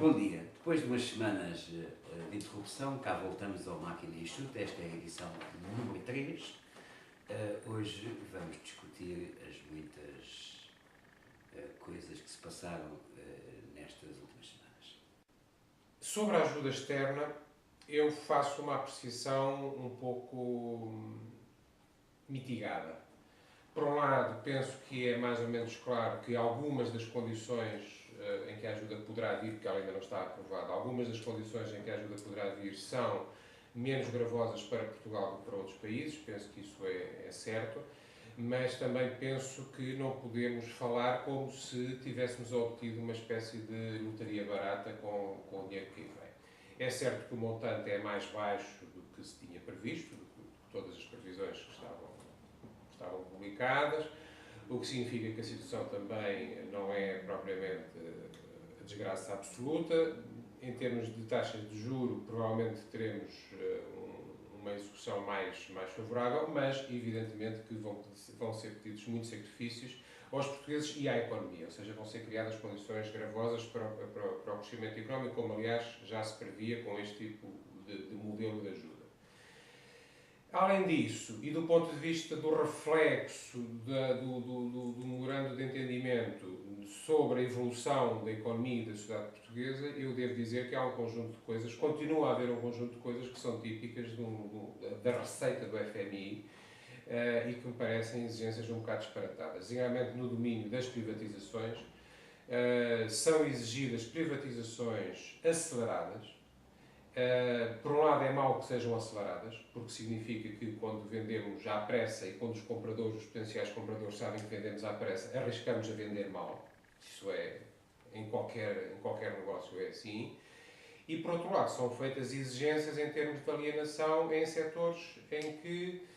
Bom dia. Depois de umas semanas de interrupção, cá voltamos ao Máquina Enxuta. Esta é a edição número 3. Hoje vamos discutir as muitas coisas que se passaram nestas últimas semanas. Sobre a ajuda externa, eu faço uma apreciação um pouco mitigada. Por um lado, penso que é mais ou menos claro que algumas das condições em que a ajuda poderá vir, porque ela ainda não está aprovada, algumas das condições em que a ajuda poderá vir são menos gravosas para Portugal do que para outros países, penso que isso é certo, mas também penso que não podemos falar como se tivéssemos obtido uma espécie de lotaria barata com o dinheiro que aí vem. É certo que o montante é mais baixo do que se tinha previsto, do que todas as previsões que estavam publicadas, o que significa que a situação também não é propriamente a desgraça absoluta. Em termos de taxas de juro, provavelmente teremos uma execução mais favorável, mas evidentemente que vão ser pedidos muitos sacrifícios aos portugueses e à economia, ou seja, vão ser criadas condições gravosas para o crescimento económico, como aliás já se previa com este tipo de modelo de ajuda. Além disso, e do ponto de vista do reflexo do memorando de entendimento sobre a evolução da economia e da sociedade portuguesa, eu devo dizer que há um conjunto de coisas, continua a haver um conjunto de coisas que são típicas da receita do FMI e que me parecem exigências um bocado disparatadas. Designadamente no domínio das privatizações, são exigidas privatizações aceleradas. Por um lado é mau que sejam aceleradas, porque significa que quando vendemos à pressa e quando os potenciais compradores sabem que vendemos à pressa, arriscamos a vender mal. Isso é, em qualquer negócio é assim. E por outro lado, são feitas exigências em termos de alienação em setores em que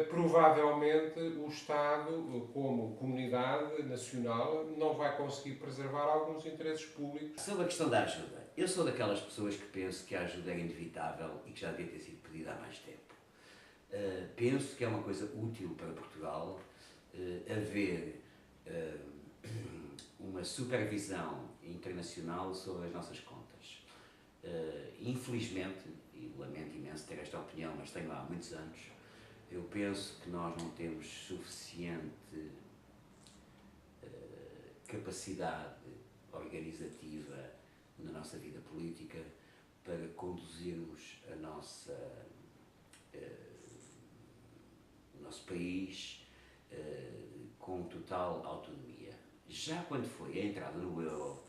provavelmente o Estado, como comunidade nacional, não vai conseguir preservar alguns interesses públicos. Sobre a questão da ajuda, eu sou daquelas pessoas que penso que a ajuda é inevitável e que já devia ter sido pedida há mais tempo. Penso que é uma coisa útil para Portugal haver uma supervisão internacional sobre as nossas contas. Infelizmente, e lamento imenso ter esta opinião, mas tenho há muitos anos, eu penso que nós não temos suficiente capacidade organizativa na nossa vida política para conduzirmos o nosso país com total autonomia. Já quando foi a entrada no euro,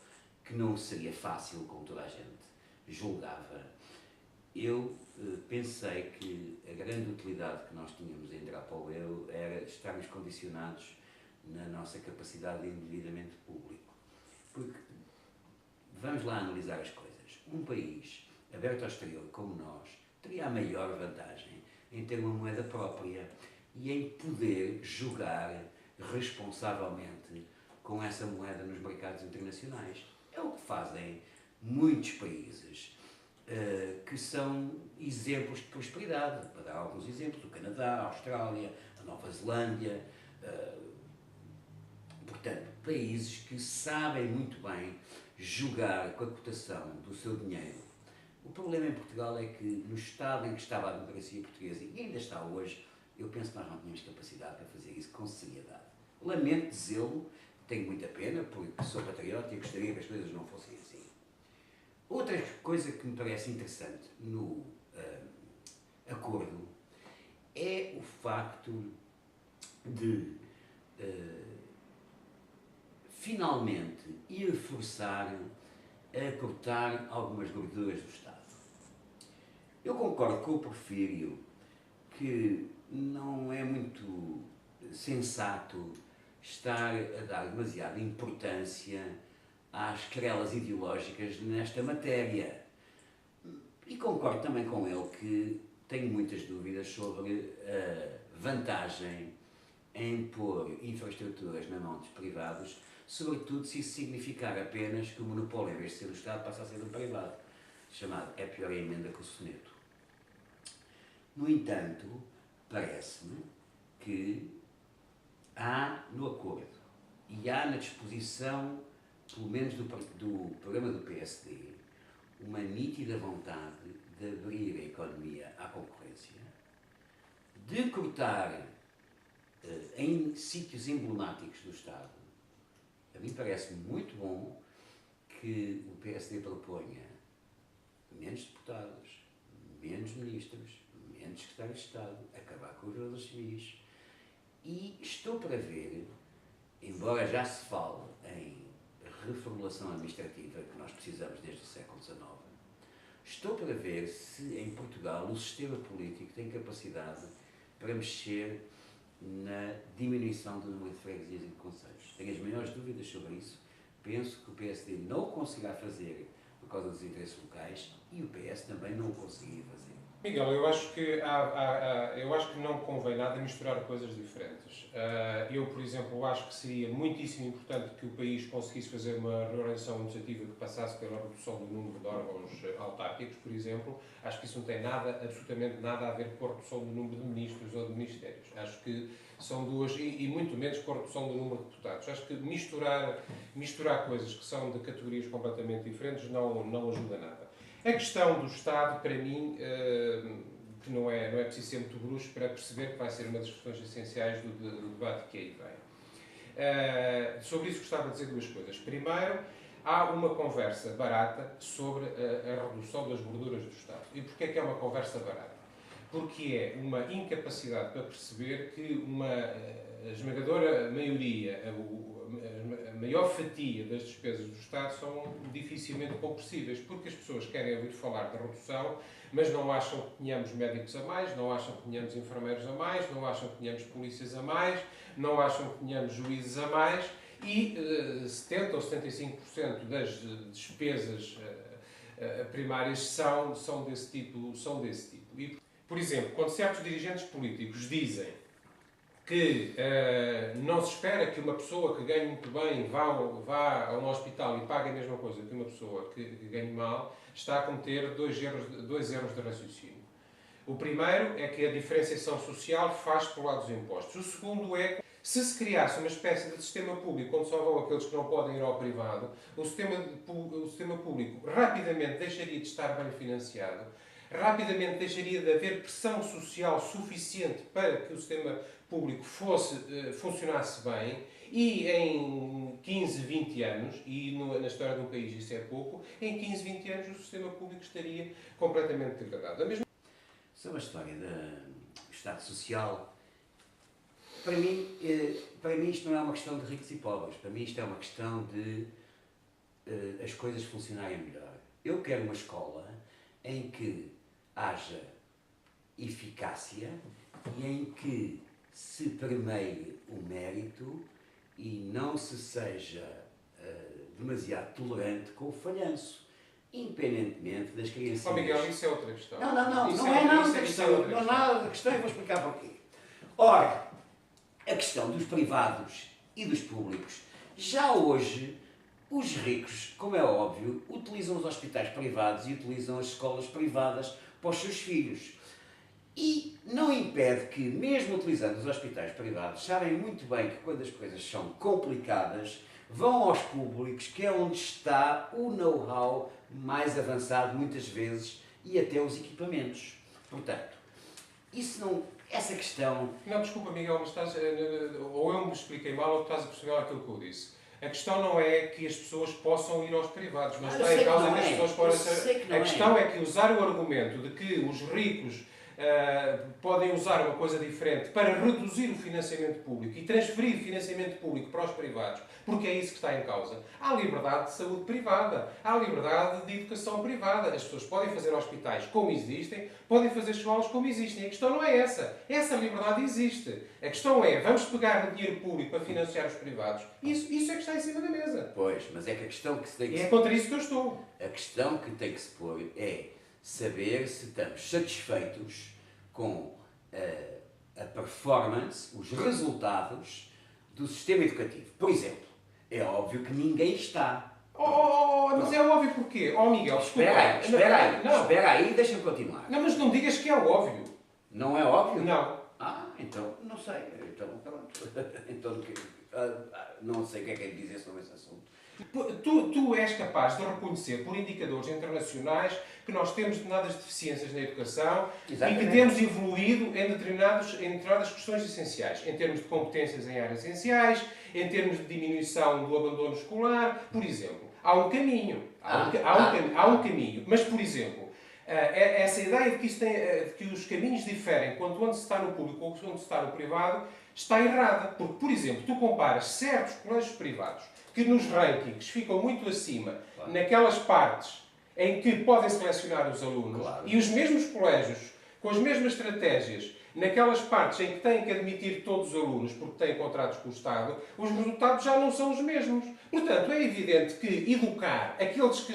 que não seria fácil, como toda a gente julgava, eu pensei que a grande utilidade que nós tínhamos em entrar para o euro era estarmos condicionados na nossa capacidade de endividamento público. Porque, vamos lá analisar as coisas, um país aberto ao exterior como nós teria a maior vantagem em ter uma moeda própria e em poder jogar responsavelmente com essa moeda nos mercados internacionais. É o que fazem muitos países que são exemplos de prosperidade. Para dar alguns exemplos, o Canadá, a Austrália, a Nova Zelândia, portanto, países que sabem muito bem jogar com a cotação do seu dinheiro. O problema em Portugal é que no estado em que estava a democracia portuguesa, e ainda está hoje, eu penso que nós não tínhamos capacidade para fazer isso com seriedade. Lamento dizê-lo, tenho muita pena, porque sou patriota e gostaria que as coisas não fossem assim. Outra coisa que me parece interessante no acordo é o facto de finalmente ir forçar a cortar algumas gorduras do Estado. Eu concordo com o Porfírio que não é muito sensato estar a dar demasiada importância às querelas ideológicas nesta matéria. E concordo também com ele que tenho muitas dúvidas sobre a vantagem em pôr infraestruturas na mão dos privados, sobretudo se isso significar apenas que o monopólio, em vez de ser do Estado, passa a ser do privado, chamado é pior a emenda que o soneto. No entanto, parece-me que há no acordo e há na disposição pelo menos do programa do PSD, uma nítida vontade de abrir a economia à concorrência, de cortar em sítios emblemáticos do Estado. A mim parece muito bom que o PSD proponha menos deputados, menos ministros, menos secretários de Estado, acabar com os jogadores civis. E estou para ver, embora já se fale em reformulação administrativa, que nós precisamos desde o século XIX, estou para ver se em Portugal o sistema político tem capacidade para mexer na diminuição do número de freguesias e de concelhos. Tenho as maiores dúvidas sobre isso. Penso que o PSD não o conseguirá fazer por causa dos interesses locais e o PS também não o conseguiria fazer. Miguel, eu acho que não convém nada misturar coisas diferentes. Eu, por exemplo, acho que seria muitíssimo importante que o país conseguisse fazer uma reorganização administrativa que passasse pela redução do número de órgãos autárquicos, por exemplo. Acho que isso não tem absolutamente nada a ver com a redução do número de ministros ou de ministérios. Acho que são duas, e muito menos com a redução do número de deputados. Acho que misturar coisas que são de categorias completamente diferentes não ajuda nada. A questão do Estado, para mim, que não é preciso ser muito bruxo para perceber que vai ser uma das questões essenciais do debate que aí vem. Sobre isso gostava de dizer duas coisas. Primeiro, há uma conversa barata sobre a redução das gorduras do Estado. E porquê é que é uma conversa barata? Porque é uma incapacidade para perceber que a esmagadora maioria, a maior fatia das despesas do Estado são dificilmente compressíveis, porque as pessoas querem ouvir falar da redução, mas não acham que tenhamos médicos a mais, não acham que tenhamos enfermeiros a mais, não acham que tenhamos polícias a mais, não acham que tenhamos juízes a mais, e 70% ou 75% das despesas primárias são desse tipo. E, por exemplo, quando certos dirigentes políticos dizem que não se espera que uma pessoa que ganhe muito bem vá a um hospital e pague a mesma coisa que uma pessoa que ganhe mal, está a cometer dois erros de raciocínio. O primeiro é que a diferenciação social faz pelo lado dos impostos. O segundo é que, se se criasse uma espécie de sistema público onde só vão aqueles que não podem ir ao privado, o sistema público rapidamente deixaria de estar bem financiado, rapidamente deixaria de haver pressão social suficiente para que o sistema público funcionasse bem, e em 15, 20 anos, e na história de um país isso é pouco, em 15, 20 anos o sistema público estaria completamente degradado. Sobre a história do Estado Social, para mim isto não é uma questão de ricos e pobres, para mim isto é uma questão de as coisas funcionarem melhor. Eu quero uma escola em que haja eficácia e em que se permeie o mérito e não se seja demasiado tolerante com o falhanço, independentemente das crianças. Miguel, isso é outra questão. Não é nada da questão. Não é nada da questão e vou explicar porquê. Ora, a questão dos privados e dos públicos, já hoje os ricos, como é óbvio, utilizam os hospitais privados e utilizam as escolas privadas para os seus filhos. E não impede que, mesmo utilizando os hospitais privados, sabem muito bem que quando as coisas são complicadas, vão aos públicos, que é onde está o know-how mais avançado, muitas vezes, e até os equipamentos. Portanto, essa questão... Não, desculpa, Miguel, mas ou eu me expliquei mal ou estás a perceber aquilo que eu disse. A questão não é que as pessoas possam ir aos privados, mas está em causa que as pessoas podem... A questão é que usar o argumento de que os ricos podem usar uma coisa diferente para reduzir o financiamento público e transferir financiamento público para os privados, porque é isso que está em causa. Há liberdade de saúde privada, há liberdade de educação privada. As pessoas podem fazer hospitais como existem, podem fazer escolas como existem. A questão não é essa. Essa liberdade existe. A questão é, vamos pegar no dinheiro público para financiar os privados? Isso é que está em cima da mesa. Pois, mas é que a questão que se tem que... É contra isso que eu estou. A questão que tem que se pôr é saber se estamos satisfeitos com a performance, os resultados do sistema educativo. Por exemplo, é óbvio que ninguém está. Mas é óbvio porquê? Miguel, espera aí, deixa-me continuar. Não, mas não digas que é óbvio. Não é óbvio? Não. Então, não sei. sei. Então, pronto. Então, não sei o que é dizer sobre esse assunto. Tu és capaz de reconhecer por indicadores internacionais que nós temos determinadas deficiências na educação. Exatamente. E que temos evoluído em determinadas questões essenciais, em termos de competências em áreas essenciais, em termos de diminuição do abandono escolar, por exemplo. Há um caminho. Há um caminho. Mas, por exemplo, essa ideia de que os caminhos diferem quanto onde se está no público ou onde se está no privado está errada. Porque, por exemplo, tu comparas certos colégios privados que nos rankings ficam muito acima, claro, naquelas partes em que podem selecionar os alunos, claro, e os mesmos colégios, com as mesmas estratégias, naquelas partes em que têm que admitir todos os alunos porque têm contratos com o Estado, os resultados já não são os mesmos. Portanto, é evidente que educar aqueles que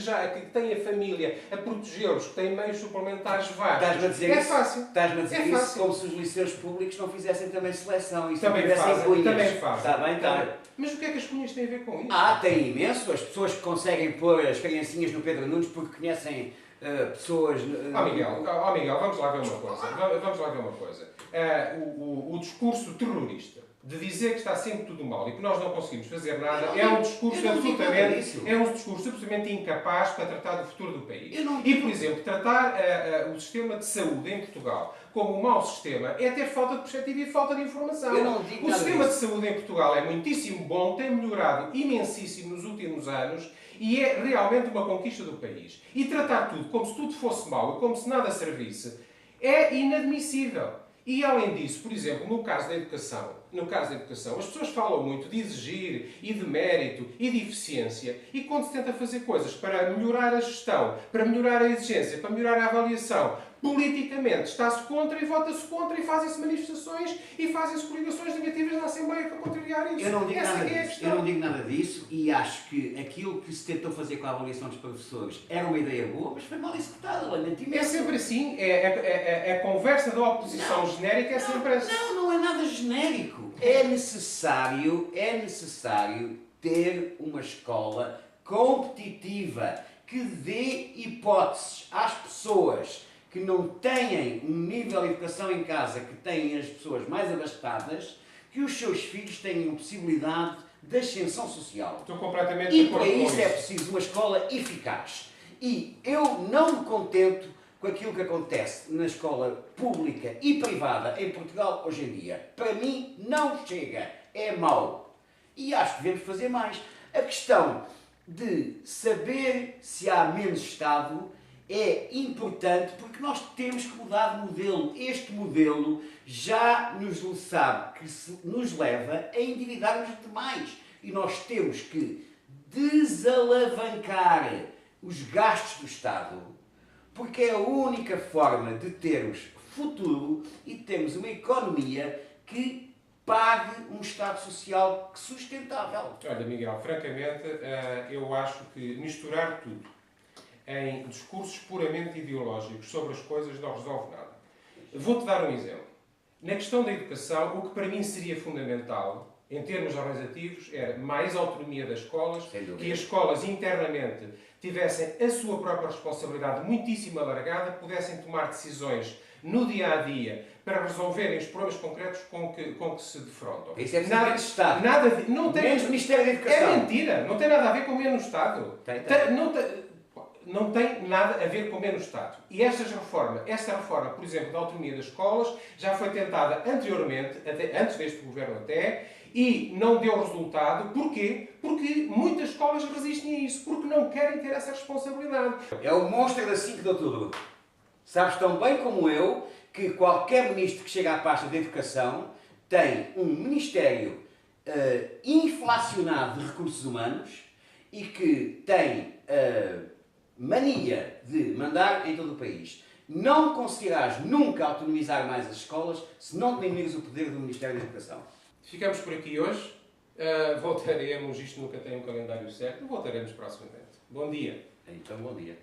têm a família a protegê-los, que têm meios suplementares vários, é fácil. Estás-me a dizer isso como se os liceus públicos não fizessem também seleção e também fazem. Está bem, está. Mas o que é que as cunhas têm a ver com isso? Tem imenso. As pessoas que conseguem pôr as criancinhas no Pedro Nunes porque conhecem pessoas... Miguel, vamos lá ver uma coisa. O discurso terrorista de dizer que está sempre tudo mal e que nós não conseguimos fazer nada é um discurso absolutamente incapaz para tratar do futuro do país. E, por exemplo, tratar o sistema de saúde em Portugal como um mau sistema é ter falta de perspectiva e falta de informação. O sistema de saúde em Portugal é muitíssimo bom, tem melhorado imensíssimo nos últimos anos e é realmente uma conquista do país. E tratar tudo como se tudo fosse mau e como se nada servisse é inadmissível. E, além disso, por exemplo, no caso da educação, as pessoas falam muito de exigir e de mérito e de eficiência e quando se tenta fazer coisas para melhorar a gestão, para melhorar a exigência, para melhorar a avaliação, politicamente está-se contra e vota-se contra e fazem-se manifestações e fazem-se coligações negativas na Assembleia para contrariar isso. Eu não digo nada disso e acho que aquilo que se tentou fazer com a avaliação dos professores era uma ideia boa, mas foi mal executada. É sempre assim. A conversa da oposição genérica é sempre assim. Não é nada genérico. É necessário ter uma escola competitiva que dê hipóteses às pessoas que não têm um nível de educação em casa que têm as pessoas mais abastadas, que os seus filhos tenham possibilidade de ascensão social. Estou completamente de acordo com isso. E para isso é preciso uma escola eficaz. E eu não me contento com aquilo que acontece na escola pública e privada em Portugal hoje em dia. Para mim não chega, é mau. E acho que devemos fazer mais. A questão de saber se há menos Estado é importante porque nós temos que mudar de modelo. Este modelo já nos leva a endividarmos demais. E nós temos que desalavancar os gastos do Estado, porque é a única forma de termos futuro e termos uma economia que pague um Estado social sustentável. Olha, Miguel, francamente, eu acho que misturar tudo em discursos puramente ideológicos sobre as coisas não resolve nada. Vou-te dar um exemplo. Na questão da educação, o que para mim seria fundamental, em termos organizativos, era mais autonomia das escolas, que as escolas internamente tivessem a sua própria responsabilidade muitíssimo alargada, pudessem tomar decisões no dia-a-dia para resolverem os problemas concretos com que se defrontam. Isso é nada de Estado. Não tem, menos Ministério da Educação. É mentira. Não tem nada a ver com menos Estado. Não tem nada a ver com menos Estado. E esta reforma, por exemplo, da autonomia das escolas, já foi tentada anteriormente, antes deste governo até, e não deu resultado. Porquê? Porque muitas escolas resistem a isso, porque não querem ter essa responsabilidade. É o monstro da 5 de outubro. Sabes tão bem como eu que qualquer ministro que chega à pasta da educação tem um ministério inflacionado de recursos humanos e que tem mania de mandar em todo o país. Não conseguirás nunca autonomizar mais as escolas se não diminuires o poder do Ministério da Educação. Ficamos por aqui hoje. Voltaremos, isto nunca tem um calendário certo, voltaremos proximamente. Bom dia. Então, bom dia.